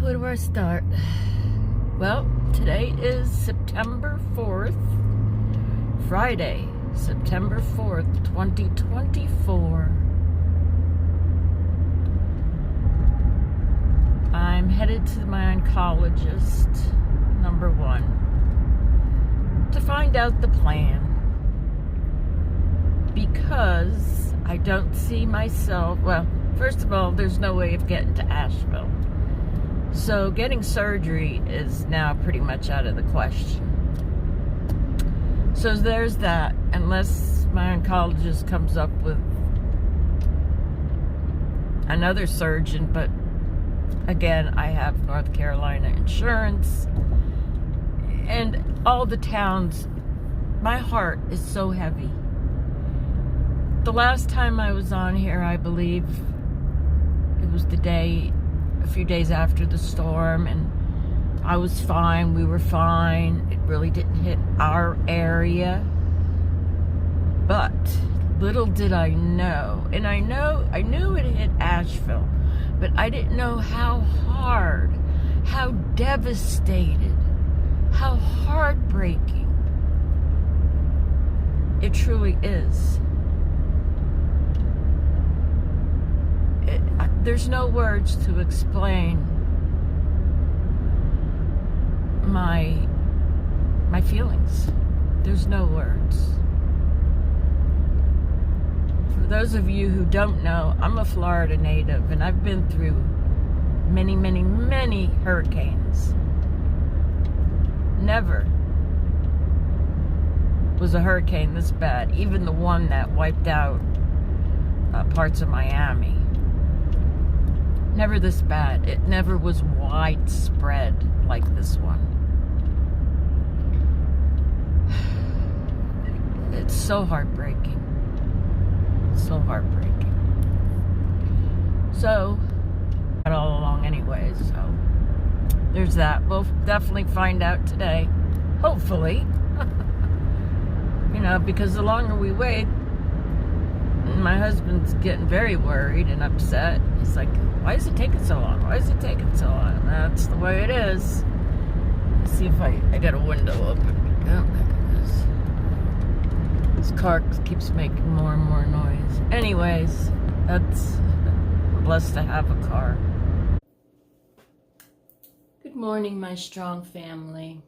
Where do I start? Well, today is September 4th, Friday, September 4th, 2024. I'm headed to my oncologist, number one, to find out the plan. Because I don't see myself, well, first of all, there's no way of getting to Asheville. So getting surgery is now pretty much out of the question. So there's that, unless my oncologist comes up with another surgeon. But again, I have North Carolina insurance and all the towns. My heart is so heavy. The last time I was on here, I believe it was a few days after the storm, and I was fine, we were fine. It really didn't hit our area. But little did I know, and I knew it hit Asheville, but I didn't know how hard, how devastated, how heartbreaking it truly is. There's no words to explain my feelings. There's no words. For those of you who don't know, I'm a Florida native, and I've been through many, many, many hurricanes. Never was a hurricane this bad, even the one that wiped out parts of Miami. Never this bad. It never was widespread like this one. It's so heartbreaking. So heartbreaking. So, all along anyways, so there's that. We'll definitely find out today. Hopefully. Because the longer we wait, my husband's getting very worried and upset. He's like, why is it taking so long? Why is it taking so long? And that's the way it is. Let's see if I got a window open. Oh, this car keeps making more and more noise. Anyways, I'm blessed to have a car. Good morning, my strong family.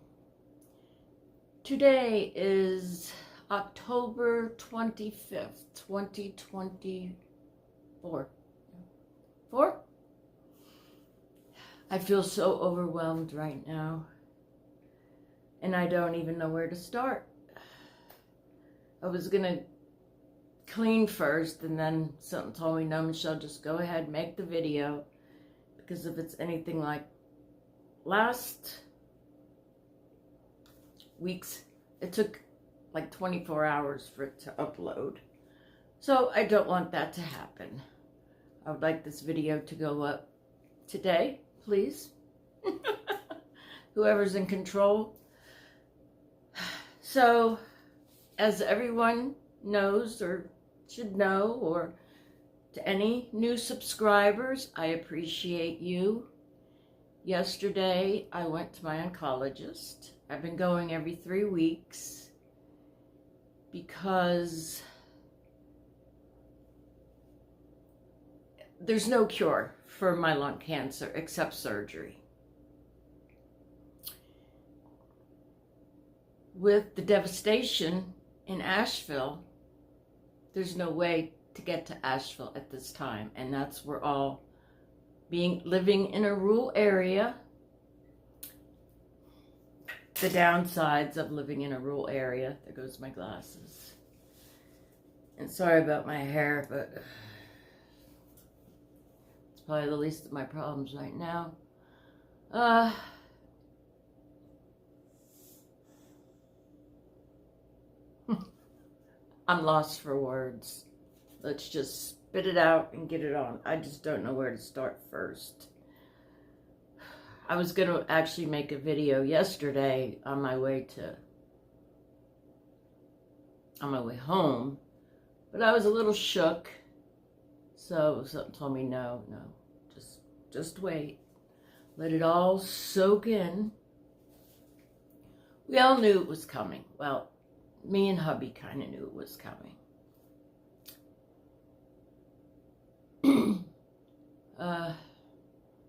Today is October 25th, 2024. I feel so overwhelmed right now, and I don't even know where to start. I was gonna clean first, and then something told me, no, Michelle, just go ahead, make the video, because if it's anything like last week's, it took like 24 hours for it to upload. So I don't want that to happen. I would like this video to go up today, please. Whoever's in control. So, as everyone knows or should know, or to any new subscribers, I appreciate you. Yesterday, I went to my oncologist. I've been going every 3 weeks because there's no cure for my lung cancer except surgery. With the devastation in Asheville, there's no way to get to Asheville at this time, and that's we're all living in a rural area. The downsides of living in a rural area. There goes my glasses. And sorry about my hair, but it's probably the least of my problems right now. I'm lost for words. Let's just spit it out and get it on. I just don't know where to start first. I was going to actually make a video yesterday on my way home, but I was a little shook. So something told me, no, just wait. Let it all soak in. We all knew it was coming. Well, me and hubby kind of knew it was coming.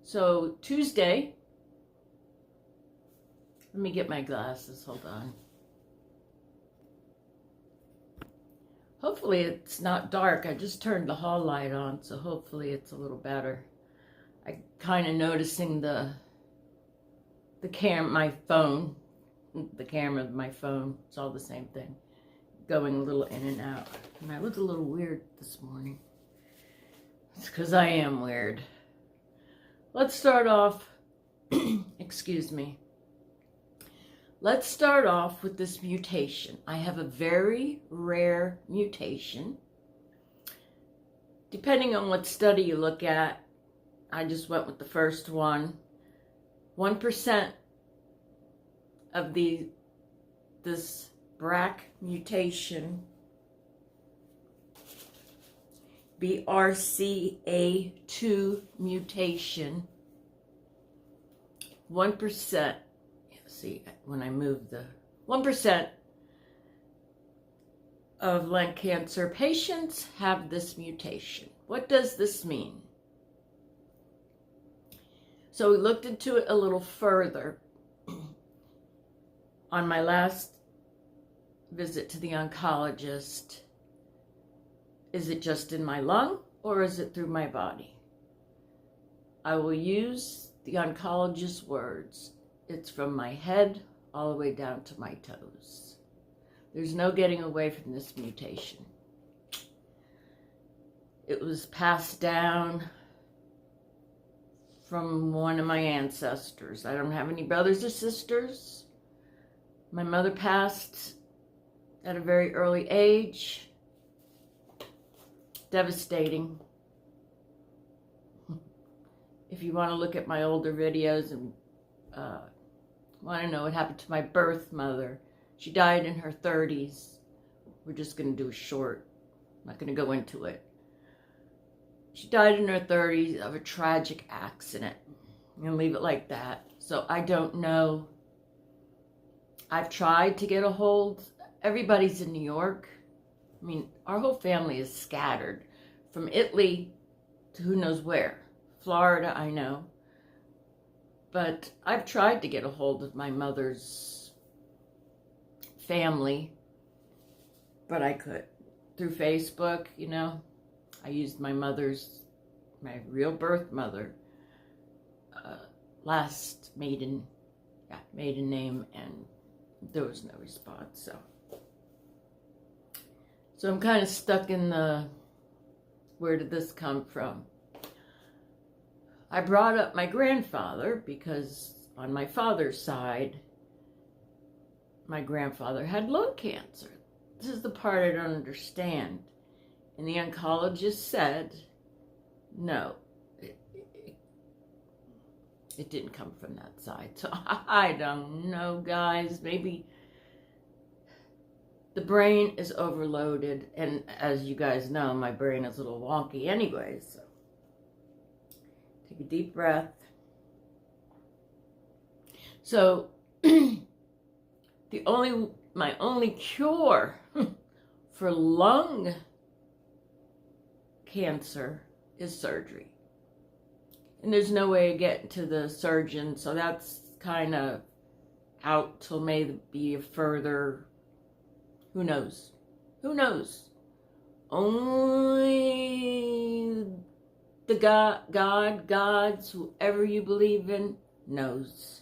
So Tuesday, let me get my glasses, hold on. Hopefully it's not dark. I just turned the hall light on, so hopefully it's a little better. I kind of noticing the camera of my phone, it's all the same thing, going a little in and out. And I look a little weird this morning. It's because I am weird. Let's start off, excuse me. Let's start off with this mutation. I have a very rare mutation. Depending on what study you look at, I just went with the first one. 1% of this BRCA mutation, BRCA2 mutation, 1%, see when I move the 1% of lung cancer patients have this mutation. What does this mean? So we looked into it a little further. On my last visit to the oncologist, is it just in my lung or is it through my body? I will use the oncologist's words. It's from my head all the way down to my toes. There's no getting away from this mutation. It was passed down from one of my ancestors. I don't have any brothers or sisters. My mother passed at a very early age. Devastating. If you want to look at my older videos and want to know what happened to my birth mother, she died in her 30s. We're just going to do a short. I'm not going to go into it. She died in her 30s of a tragic accident. I'm going to leave it like that. So I don't know. I've tried to get a hold. Everybody's in New York. I mean, our whole family is scattered from Italy to who knows where. Florida, I know. But I've tried to get a hold of my mother's family, but I could. Through Facebook, you know, I used my real birth mother, last maiden name, and there was no response, so I'm kind of stuck in the, where did this come from? I brought up my grandfather because on my father's side, my grandfather had lung cancer. This is the part I don't understand. And the oncologist said, no, it didn't come from that side. So I don't know, guys. Maybe the brain is overloaded. And as you guys know, my brain is a little wonky anyway. So take a deep breath. So my only cure for lung cancer is surgery. And there's no way of getting to the surgeon, so that's kind of out till maybe a further, who knows? Who knows? Only the gods, whoever you believe in, knows.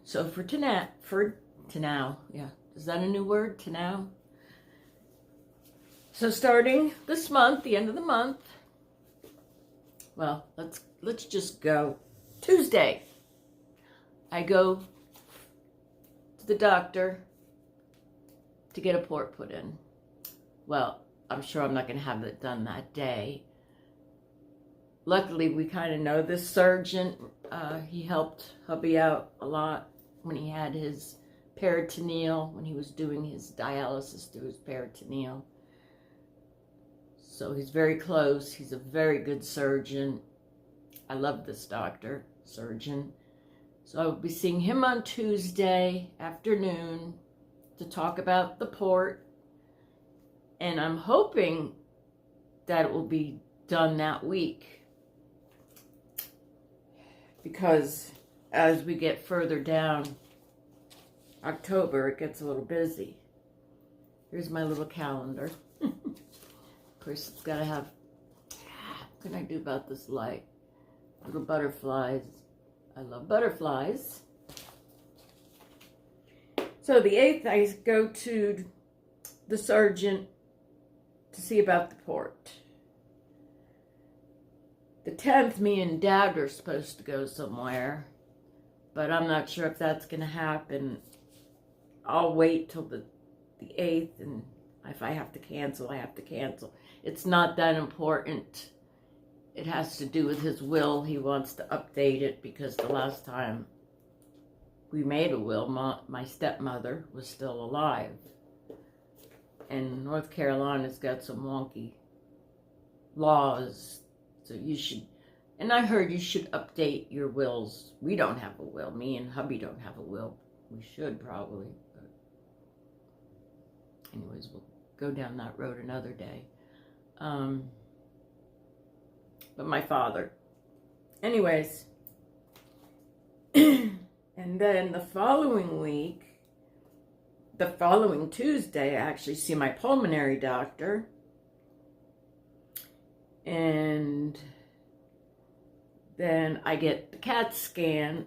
So for now, yeah, is that a new word, to now? So starting this month, the end of the month, well, let's just go. Tuesday, I go to the doctor to get a port put in. Well, I'm sure I'm not going to have it done that day. Luckily, we kind of know this surgeon. He helped hubby out a lot when he had his peritoneal, when he was doing his dialysis through his peritoneal. So he's very close. He's a very good surgeon. I love this doctor, surgeon. So I will be seeing him on Tuesday afternoon to talk about the port. And I'm hoping that it will be done that week. Because as we get further down October, it gets a little busy. Here's my little calendar. Of course, it's got to have, what can I do about this light? Little butterflies. I love butterflies. So the 8th, I go to the surgeon to see about the port. The 10th, me and Dad are supposed to go somewhere, but I'm not sure if that's going to happen. I'll wait till the 8th, and if I have to cancel, I have to cancel. It's not that important. It has to do with his will. He wants to update it because the last time we made a will, my stepmother was still alive. And North Carolina's got some wonky laws. So you should, and I heard you should update your wills. We don't have a will. Me and hubby don't have a will. We should probably. But anyways, we'll go down that road another day. But my father. Anyways. And then the following week, the following Tuesday, I actually see my pulmonary doctor. And then I get the CAT scan.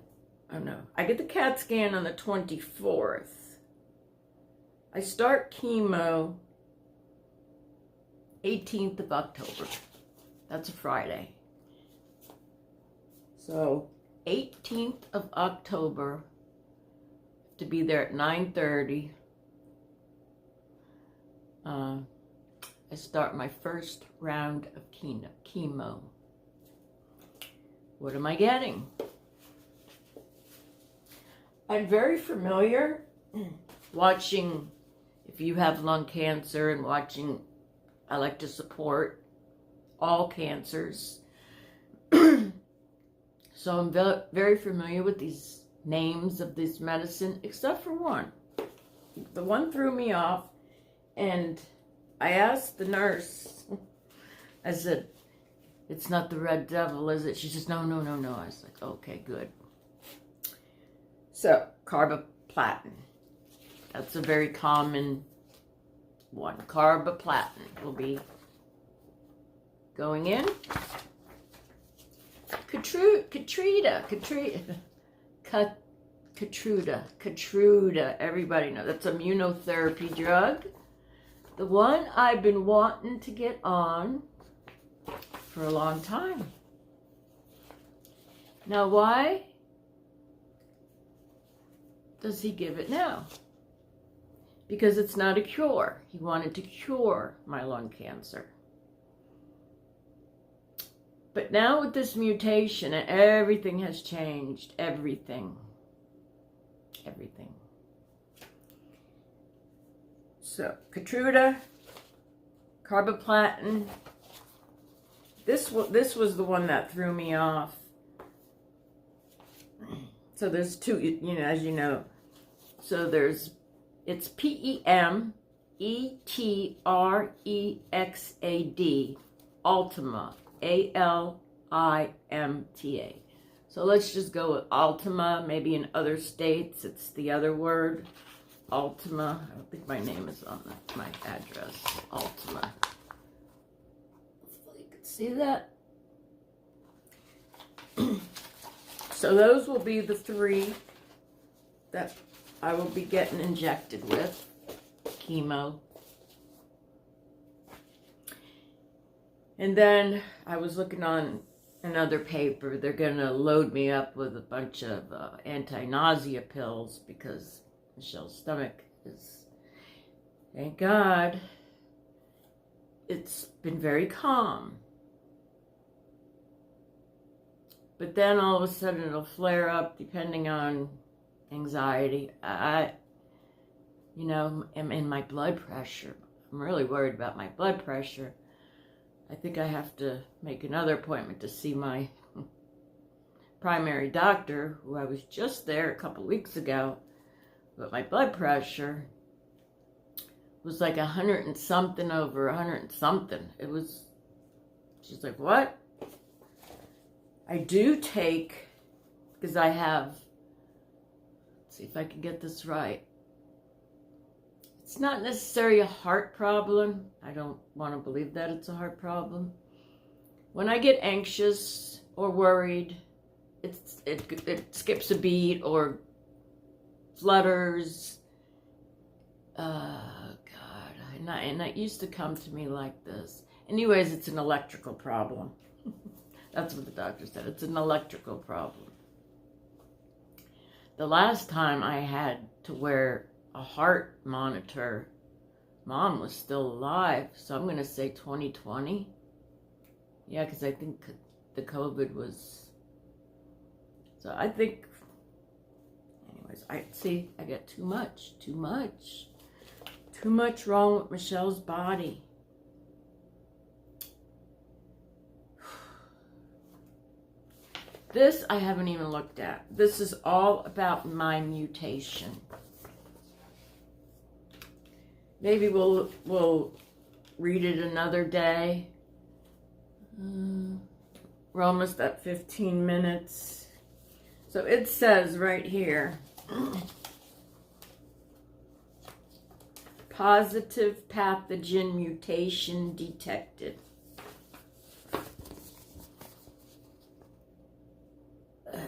Oh no, I get the CAT scan on the 24th. I start chemo 18th of October. That's a Friday. So 18th of October, to be there at 9:30. I start my first round of chemo. What am I getting? I'm very familiar watching, if you have lung cancer, and watching, I like to support all cancers. So I'm very familiar with these names of this medicine, except for one. The one threw me off, and I asked the nurse, I said, "It's not the Red Devil, is it?" She says, no. I was like, okay, good. So, carboplatin. That's a very common one. Carboplatin will be going in. Keytruda. Everybody knows. That's an immunotherapy drug. The one I've been wanting to get on for a long time. Now, why does he give it now? Because it's not a cure. He wanted to cure my lung cancer. But now with this mutation, everything has changed. Everything. So, Keytruda, carboplatin. This was the one that threw me off. So there's two, as you know. So it's PEMETREXAD, Ultima, ALIMTA. So let's just go with Ultima. Maybe in other states it's the other word, Ultima. I don't think my name is on my address. Ultima. Hopefully you can see that. So those will be the 3 that I will be getting injected with chemo. And then I was looking on another paper. They're going to load me up with a bunch of anti-nausea pills because Michelle's stomach is, thank God, it's been very calm. But then all of a sudden it'll flare up depending on anxiety. I'm in my blood pressure. I'm really worried about my blood pressure. I think I have to make another appointment to see my primary doctor, who I was just there a couple weeks ago, but my blood pressure was like 100 and something over 100 and something. It was, she's like, what? I do take, because I have, let's see if I can get this right. It's not necessarily a heart problem. I don't want to believe that it's a heart problem. When I get anxious or worried, it skips a beat or flutters. God, and that used to come to me like this. Anyways, it's an electrical problem. That's what the doctor said. It's an electrical problem. The last time I had to wear a heart monitor, Mom was still alive, so I'm going to say 2020. Yeah, because I think the COVID was, so I think, anyways, I get too much wrong with Michelle's body. This I haven't even looked at. This is all about my mutation. Maybe we'll read it another day. We're almost at 15 minutes. So it says right here, positive pathogen mutation detected.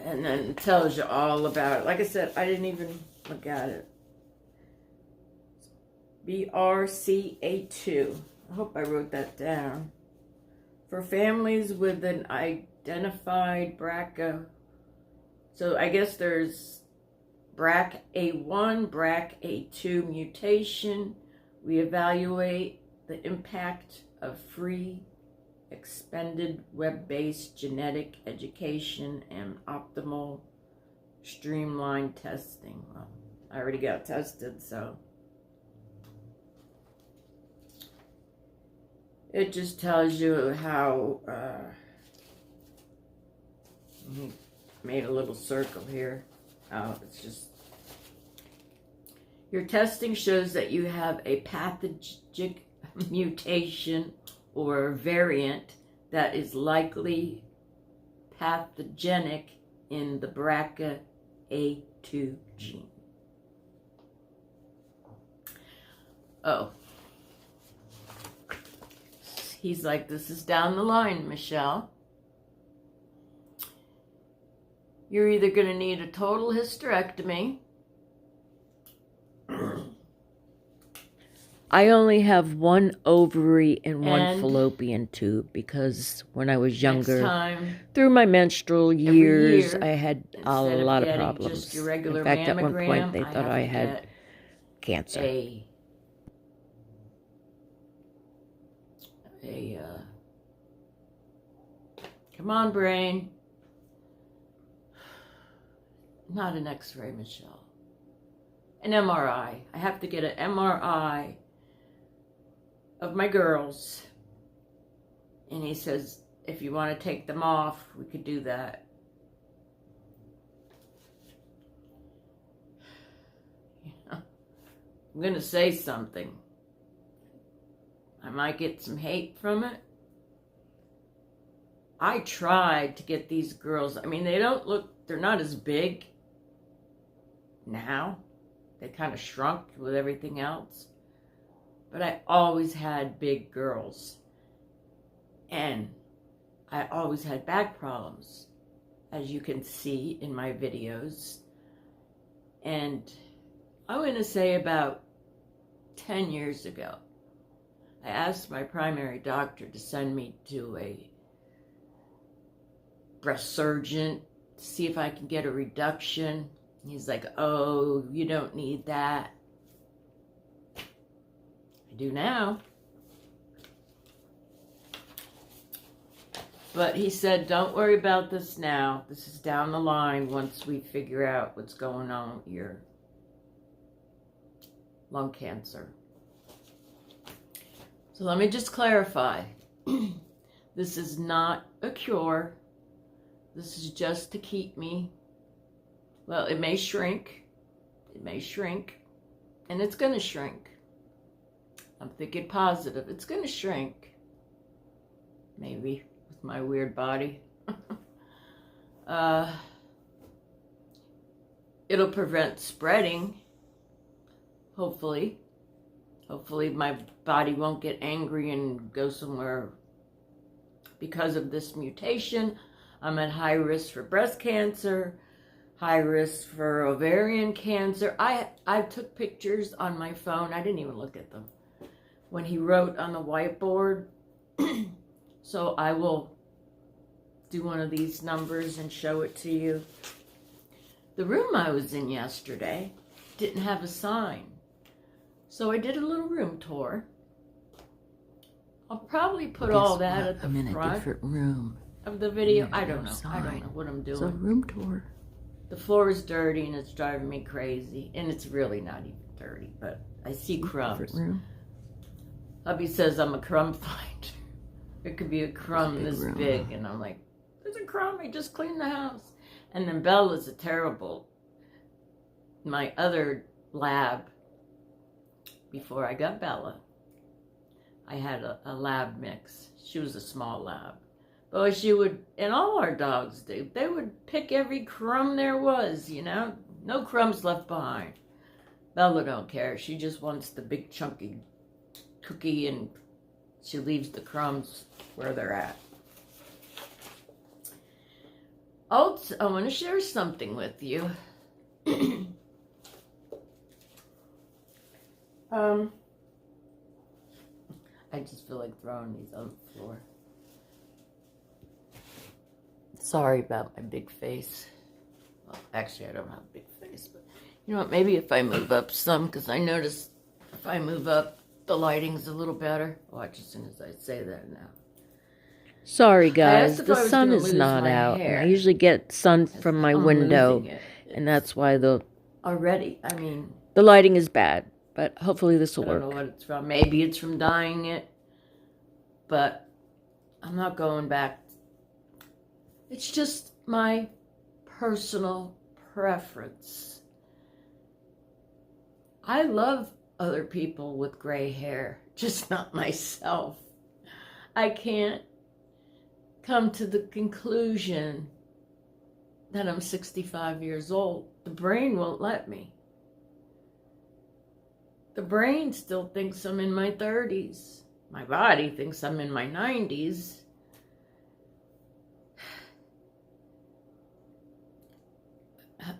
And then it tells you all about it. Like I said, I didn't even look at it. BRCA2. I hope I wrote that down. For families with an identified BRCA. So I guess there's BRCA1, BRCA2 mutation. We evaluate the impact of free expended web-based genetic education and optimal streamlined testing. Well, I already got tested, so it just tells you how he made a little circle here. It's just, your testing shows that you have a pathogenic mutation or variant that is likely pathogenic in the BRCA2 gene. Oh. He's like, this is down the line, Michelle. You're either going to need a total hysterectomy. I only have one ovary and one fallopian tube because when I was younger, through my menstrual years, I had a lot of problems. In fact, at one point, they thought I had cancer. Come on, brain. Not an X-ray, Michelle. An MRI. I have to get an MRI of my girls. And he says, if you want to take them off, we could do that. I'm going to say something. I might get some hate from it. I tried to get these girls, I mean, they're not as big now. They kind of shrunk with everything else. But I always had big girls. And I always had back problems, as you can see in my videos. And I'm going to say about 10 years ago, I asked my primary doctor to send me to a breast surgeon to see if I can get a reduction. He's like, oh, you don't need that. I do now. But he said, don't worry about this now. This is down the line once we figure out what's going on with your lung cancer. So let me just clarify. This is not a cure. This is just to keep me, well, it may shrink. It may shrink. And it's going to shrink. I'm thinking positive. It's going to shrink. Maybe with my weird body. It'll prevent spreading. Hopefully. Hopefully my body won't get angry and go somewhere. Because of this mutation, I'm at high risk for breast cancer, high risk for ovarian cancer. I took pictures on my phone. I didn't even look at them when he wrote on the whiteboard. So I will do one of these numbers and show it to you. The room I was in yesterday didn't have a sign. So I did a little room tour. I'll probably put all that at the front. I'm in a different room of the video. I don't know. I don't know what I'm doing. It's a room tour. The floor is dirty and it's driving me crazy. And it's really not even dirty, but I see crumbs. Hubby says I'm a crumb finder. It could be a crumb this big, and I'm like, there's a crumb. I just cleaned the house. And then Bella's a terrible. My other lab, before I got Bella, I had a lab mix. She was a small lab. But she would, and all our dogs do, they would pick every crumb there was, you know? No crumbs left behind. Bella don't care. She just wants the big chunky cookie, and she leaves the crumbs where they're at. Also, I want to share something with you. I just feel like throwing these on the floor. Sorry about my big face. Well, actually, I don't have a big face, but you know what? Maybe if I move up some, because I notice if I move up, the lighting's a little better. Watch as soon as I say that now. Sorry, guys. The sun is not out. And I usually get sun from my window, and that's why the lighting is bad. But hopefully this will work. I don't know what it's from. Maybe it's from dyeing it, but I'm not going back. It's just my personal preference. I love other people with gray hair, just not myself. I can't come to the conclusion that I'm 65 years old. The brain won't let me. The brain still thinks I'm in my 30s. My body thinks I'm in my 90s.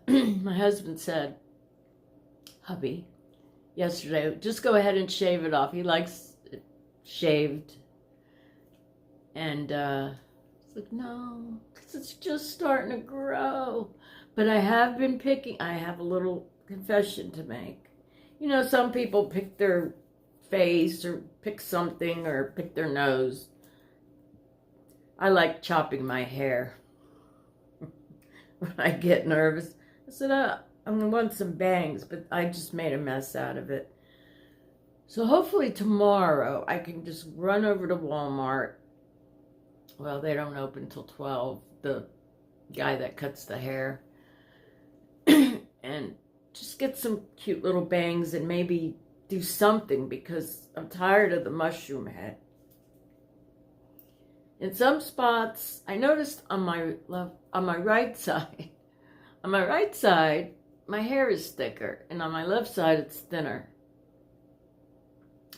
My husband said, hubby, yesterday, just go ahead and shave it off. He likes it shaved. And it's like, no, because it's just starting to grow. But I have been picking, I have a little confession to make. You know, some people pick their face or pick something or pick their nose. I like chopping my hair. When I get nervous, I said, I'm going to want some bangs, but I just made a mess out of it. So hopefully tomorrow I can just run over to Walmart. Well, they don't open till 12, the guy that cuts the hair. And just get some cute little bangs and maybe do something, because I'm tired of the mushroom head. In some spots, I noticed on my right side, my hair is thicker, and on my left side, it's thinner.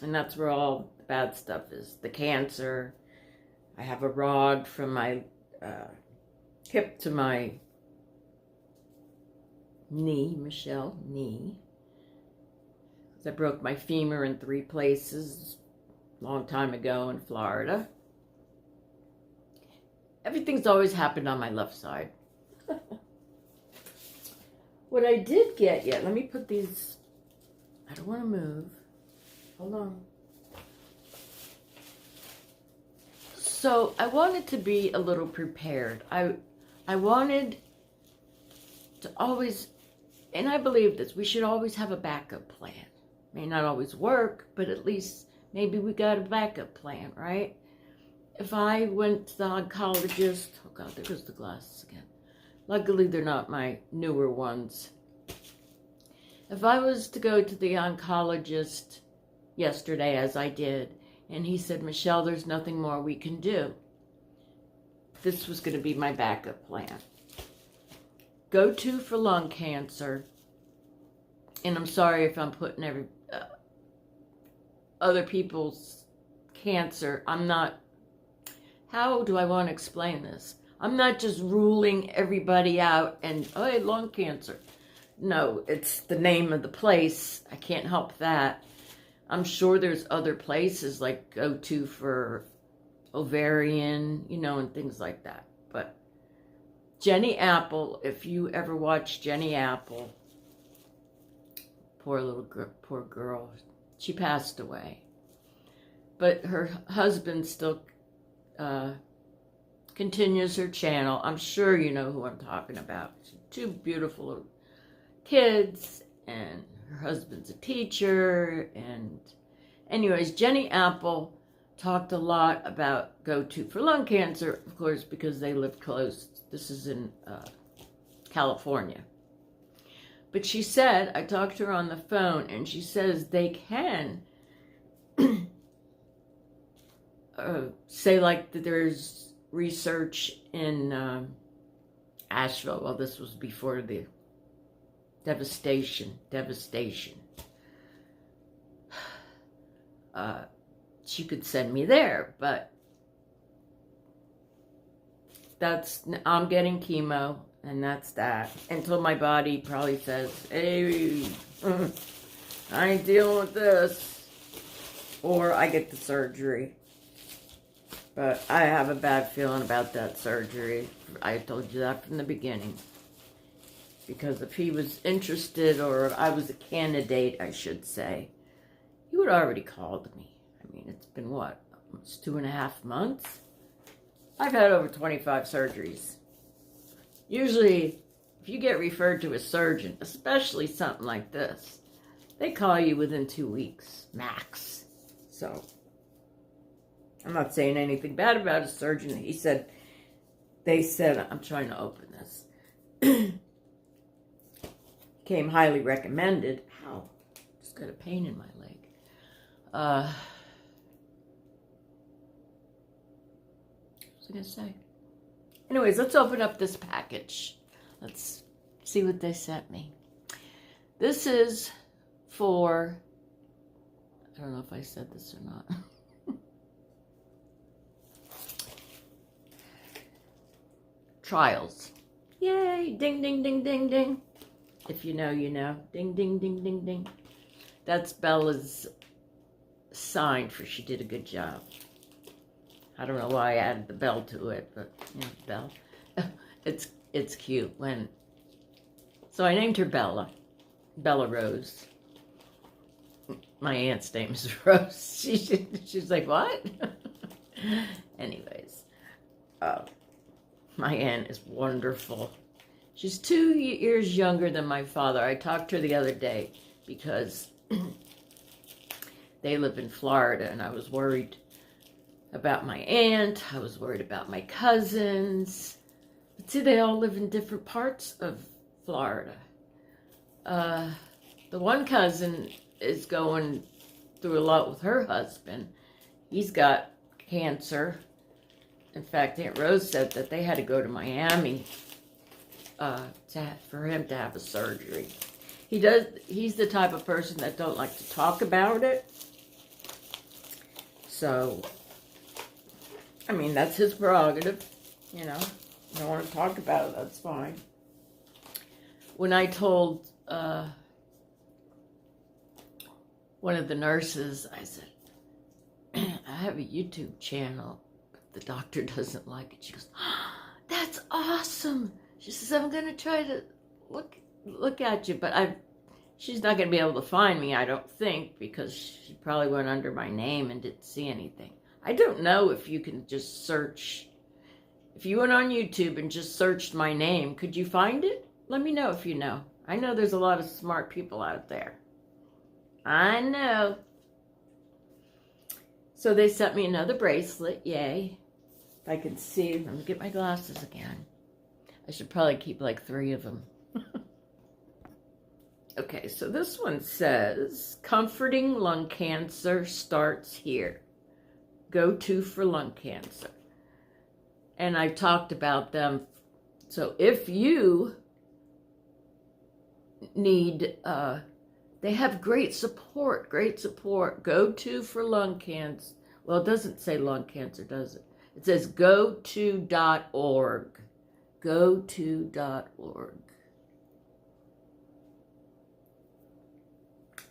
And that's where all the bad stuff is. The cancer. I have a rod from my hip to my knee, knee. I broke my femur in 3 places a long time ago in Florida. Everything's always happened on my left side. What I did get yet, let me put these, I don't want to move. Hold on. So I wanted to be a little prepared. I wanted to always, and I believe this, we should always have a backup plan. May not always work, but at least maybe we got a backup plan, right? if I went to the oncologist, oh God, there goes the glasses again. Luckily, they're not my newer ones. If I was to go to the oncologist yesterday, as I did, and he said, Michelle, there's nothing more we can do, this was going to be my backup plan. Go to for lung cancer, and I'm sorry if I'm putting other people's cancer, I'm not, how do I want to explain this? I'm not just ruling everybody out and, oh, hey, lung cancer. No, it's the name of the place. I can't help that. I'm sure there's other places like go to for ovarian, you know, and things like that. But Jenny Apple, if you ever watch Jenny Apple, poor girl, she passed away. But her husband still continues her channel. I'm sure you know who I'm talking about. Two beautiful kids, and her husband's a teacher. And anyways, Jenny Apple talked a lot about go-to for lung cancer, of course, because they live close. This is in California. But she said, I talked to her on the phone, and she says they can say like that there's research in Asheville. Well, this was before the devastation. She could send me there, but I'm getting chemo, and that's that. Until my body probably says, hey, I ain't dealing with this. Or I get the surgery. But I have a bad feeling about that surgery. I told you that from the beginning. Because if he was interested, or if I was a candidate, I should say, he would have already called me. I mean, it's been what? Almost 2.5 months? I've had over 25 surgeries. Usually, if you get referred to a surgeon, especially something like this, they call you within 2 weeks, max. So, I'm not saying anything bad about a surgeon. They said, I'm trying to open this. Came highly recommended. Ow, just got a pain in my leg. What was I going to say? Anyways, let's open up this package. Let's see what they sent me. This is for, I don't know if I said this or not. Trials. Yay! Ding, ding, ding, ding, ding. If you know, you know. Ding, ding, ding, ding, ding. That's Bella's sign for she did a good job. I don't know why I added the bell to it, but yeah, Belle. It's cute. So I named her Bella. Bella Rose. My aunt's name is Rose. She's like, what? Anyways. My aunt is wonderful. She's 2 years younger than my father. I talked to her the other day because they live in Florida, and I was worried about my aunt. I was worried about my cousins. But see, they all live in different parts of Florida. The one cousin is going through a lot with her husband. He's got cancer. In fact, Aunt Rose said that they had to go to Miami for him to have a surgery. He's the type of person that don't like to talk about it. So, I mean, that's his prerogative, you know. I don't want to talk about it, that's fine. When I told one of the nurses, I said, I have a YouTube channel, but the doctor doesn't like it. She goes, oh, that's awesome. She says, I'm going to try to look at you, but she's not going to be able to find me, I don't think, because she probably went under my name and didn't see anything. I don't know if you can just search. If you went on YouTube and just searched my name, could you find it? Let me know if you know. I know there's a lot of smart people out there. I know. So they sent me another bracelet, yay. If I can see, let me get my glasses again. I should probably keep like 3 of them. Okay, so this one says, comforting lung cancer starts here. Go-to for lung cancer. And I talked about them. So if you need, they have great support. Go-to for lung cancer. Well, it doesn't say lung cancer, does it? It says goto.org. Goto.org.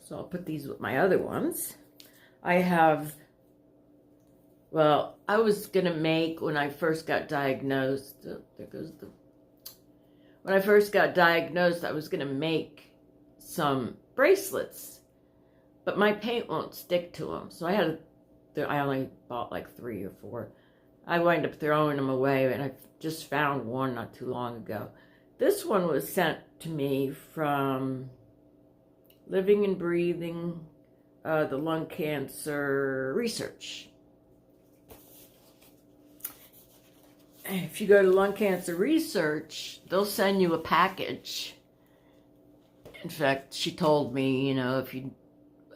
So I'll put these with my other ones. I have, well, I was going to make, when I first got diagnosed, when I first got diagnosed, I was going to make some bracelets, but my paint won't stick to them. So I only bought like 3 or 4. I wind up throwing them away, and I just found one not too long ago. This one was sent to me from Living and Breathing, the lung cancer research. If you go to lung cancer research, they'll send you a package. In fact, she told me, you know, if you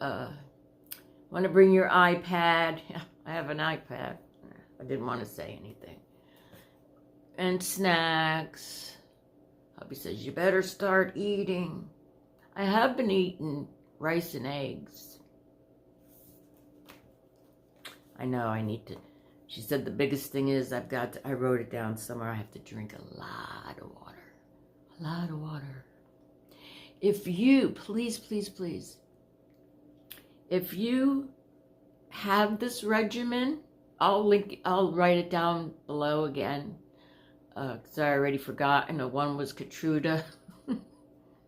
want to bring your iPad, I have an iPad. I didn't want to say anything. And snacks. Hubby says, you better start eating. I have been eating rice and eggs. I know I need to. She said the biggest thing is I wrote it down somewhere, I have to drink a lot of water. A lot of water. If you, please, if you have this regimen, I'll write it down below again, because I already forgot. I know one was Keytruda.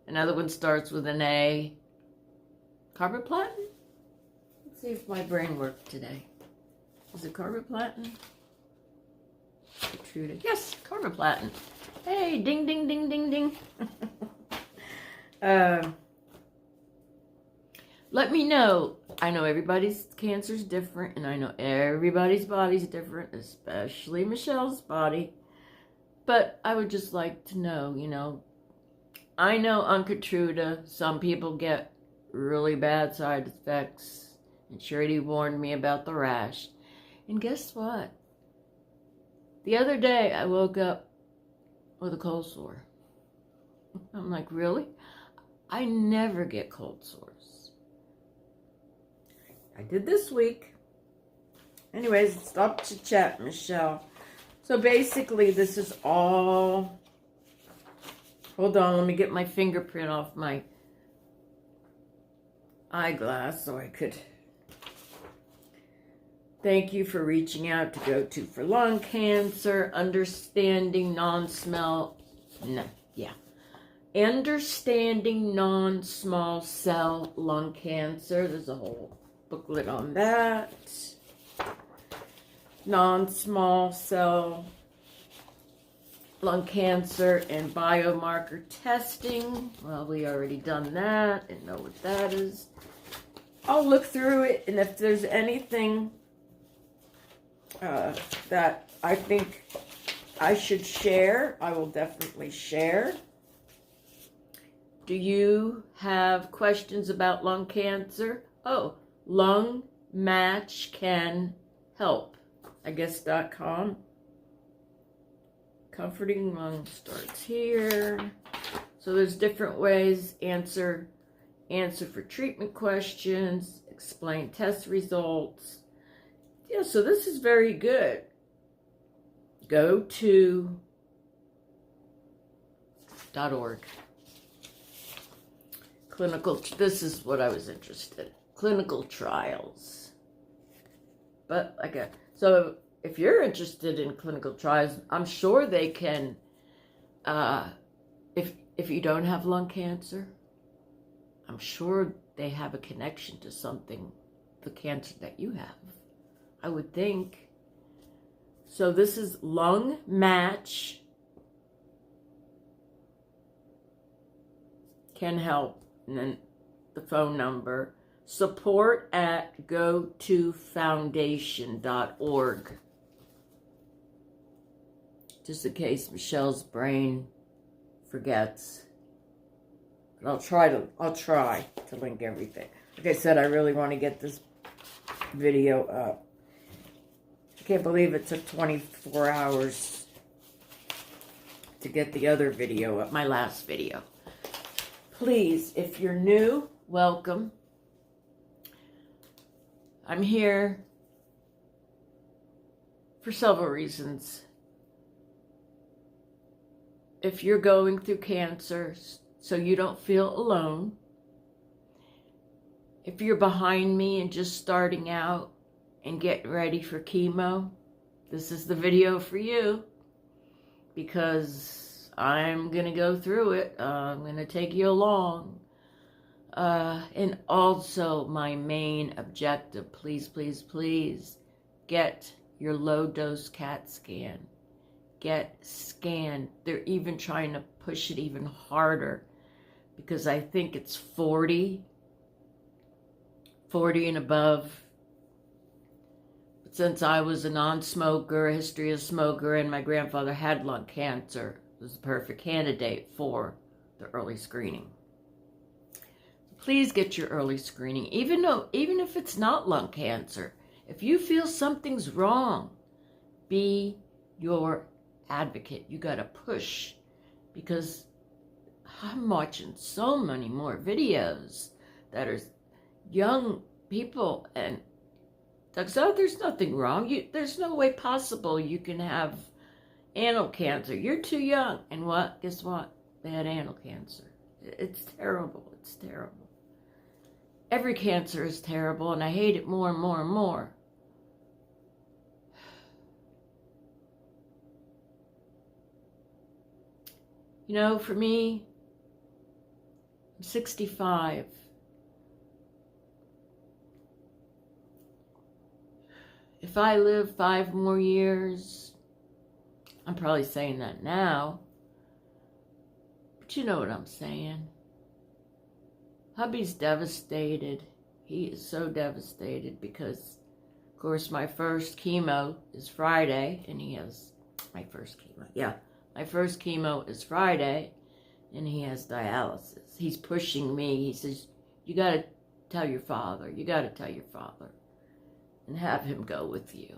Another one starts with an A. Carboplatin? Let's see if my brain worked today. Is it carboplatin? Keytruda. Yes, carboplatin. Hey, ding, ding, ding, ding, ding. Let me know. I know everybody's cancer is different, and I know everybody's body's different, especially Michelle's body. But I would just like to know, you know, I know on Keytruda, some people get really bad side effects, and Charity warned me about the rash. And guess what? The other day, I woke up with a cold sore. I'm like, really? I never get cold sores. I did this week. Anyways, stop to chat, Michelle. So basically, this is all... Hold on, let me get my fingerprint off my eyeglass so I could... Thank you for reaching out to Go-To for lung cancer, understanding non-small cell lung cancer. There's a whole booklet on that. Non-small cell lung cancer and biomarker testing. Well, we already done that and know what that is. I'll look through it, and if there's anything that I think I should share, I will definitely share. Do you have questions about lung cancer? Oh, Lung Match Can Help, I guess.com. Comforting Lung starts here. So there's different ways, answer for treatment questions, explain test results. Yeah, so this is very good. Go to .org. This is what I was interested in. Clinical trials. But so if you're interested in clinical trials, I'm sure they can, if you don't have lung cancer, I'm sure they have a connection to something, the cancer that you have. I would think. So this is Lung Match Can Help. And then the phone number. Support@gotofoundation.org. just in case Michelle's brain forgets. But I'll try to link everything. Like I said, I really want to get this video up. I can't believe it took 24 hours to get the other video up, my last video. Please, if you're new, welcome. I'm here for several reasons. If you're going through cancer, so you don't feel alone. If you're behind me and just starting out and getting ready for chemo, this is the video for you, because I'm going to go through it. I'm going to take you along. And also my main objective, please, please, please, get your low-dose CAT scan. Get scanned. They're even trying to push it even harder, because I think it's 40 and above. But since I was a non-smoker, a history of smoker, and my grandfather had lung cancer, it was the perfect candidate for the early screening. Please get your early screening, even if it's not lung cancer. If you feel something's wrong, be your advocate. You got to push, because I'm watching so many more videos that are young people, and so there's nothing wrong. There's no way possible you can have anal cancer. You're too young. And what? Guess what? They had anal cancer. It's terrible. It's terrible. Every cancer is terrible, and I hate it more and more and more. You know, for me, I'm 65. If I live 5 more years, I'm probably saying that now, but you know what I'm saying. Hubby's devastated. He is so devastated because, of course, my first chemo is Friday, and he has my first chemo. Yeah. My first chemo is Friday, and he has dialysis. He's pushing me. He says, you got to tell your father. You got to tell your father and have him go with you.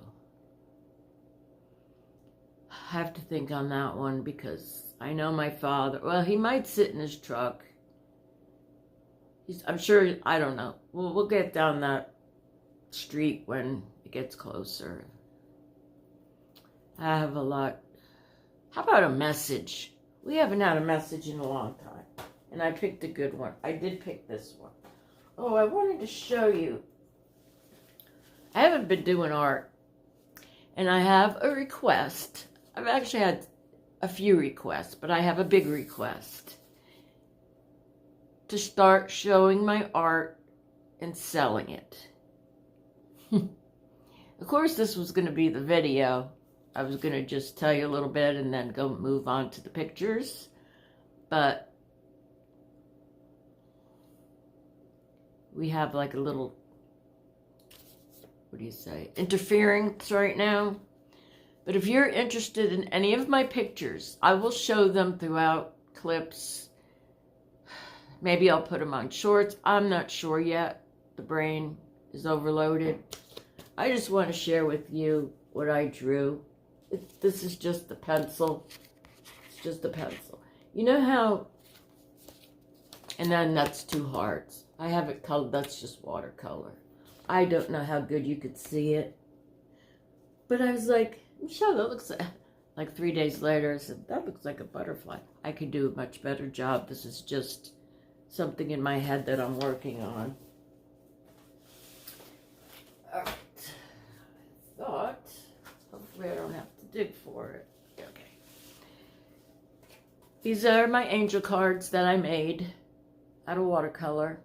I have to think on that one, because I know my father. Well, he might sit in his truck. I'm sure, I don't know. We'll get down that street when it gets closer. I have a lot. How about a message? We haven't had a message in a long time. And I picked a good one. I did pick this one. Oh, I wanted to show you. I haven't been doing art. And I have a request. I've actually had a few requests, but I have a big request. To start showing my art and selling it. Of course, this was going to be the video. I was going to just tell you a little bit and then go move on to the pictures. But we have like a little, what do you say, interference right now. But if you're interested in any of my pictures, I will show them throughout clips. Maybe I'll put them on shorts. I'm not sure yet. The brain is overloaded. I just want to share with you what I drew. This is just the pencil. It's just a pencil. You know how, and then that's 2 hearts. I have it colored, that's just watercolor. I don't know how good you could see it. But I was like, Michelle, that looks like 3 days later, I said, that looks like a butterfly. I could do a much better job. This is just something in my head that I'm working on. All right. I thought, hopefully I don't have to dig for it. Okay. These are my angel cards that I made out of watercolor.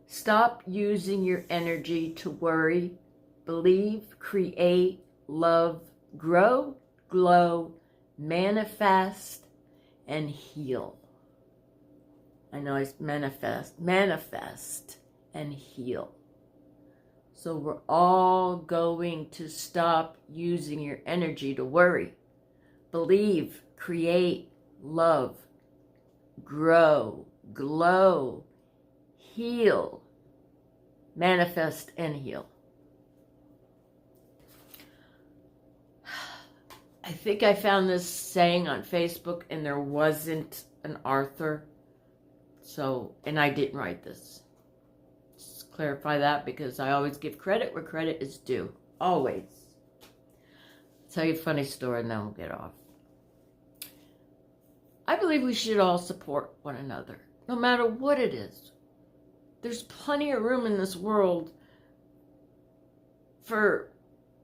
Stop using your energy to worry, believe, create, love, grow, glow, manifest, and heal. I know I manifest and heal. So we're all going to stop using your energy to worry. Believe, create, love, grow, glow, heal, manifest, and heal. I think I found this saying on Facebook and there wasn't an author. So, and I didn't write this. Just clarify that because I always give credit where credit is due. Always. I'll tell you a funny story and then we'll get off. I believe we should all support one another, no matter what it is. There's plenty of room in this world for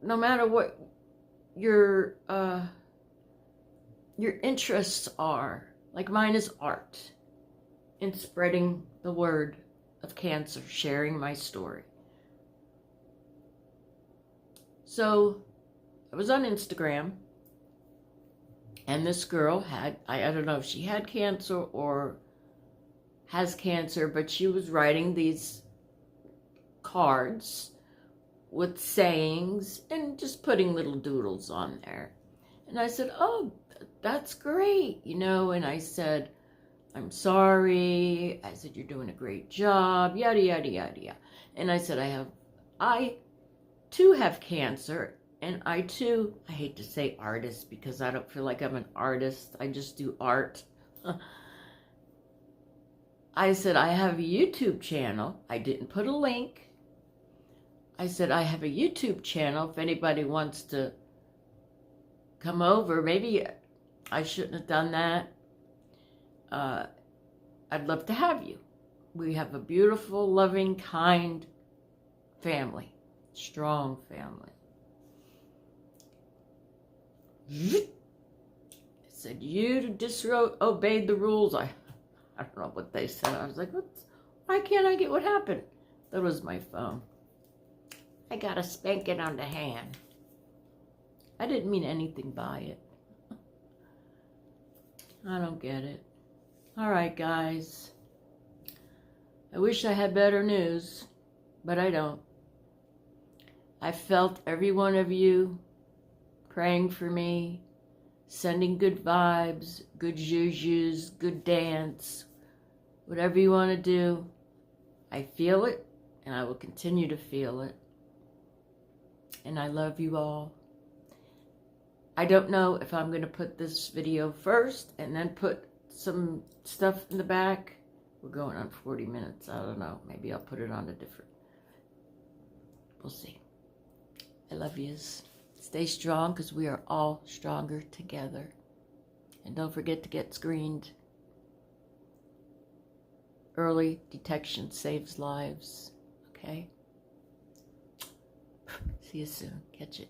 no matter what your interests are. Like mine is art, in spreading the word of cancer, sharing my story. So I was on Instagram, and this girl had, I don't know if she had cancer or has cancer, but she was writing these cards with sayings and just putting little doodles on there. And I said, oh, that's great, you know, and I said, I'm sorry. I said, you're doing a great job, yada, yada, yada, yada. And I said, I too have cancer, and I too, I hate to say artist because I don't feel like I'm an artist. I just do art. I said, I have a YouTube channel. I didn't put a link. I said, I have a YouTube channel. If anybody wants to come over, maybe I shouldn't have done that. I'd love to have you. We have a beautiful, loving, kind family. Strong family. I said, you disobeyed the rules. I don't know what they said. I was like, why can't I get what happened? That was my phone. I got a spanking on the hand. I didn't mean anything by it. I don't get it. All right, guys. I wish I had better news, but I don't. I felt every one of you praying for me, sending good vibes, good jujus, good dance, whatever you want to do. I feel it, and I will continue to feel it. And I love you all. I don't know if I'm going to put this video first and then put some stuff in the back. We're going on 40 minutes. I don't know. Maybe I'll put it on a different. We'll see. I love yous. Stay strong because we are all stronger together. And don't forget to get screened. Early detection saves lives. Okay? See you soon. Catch it.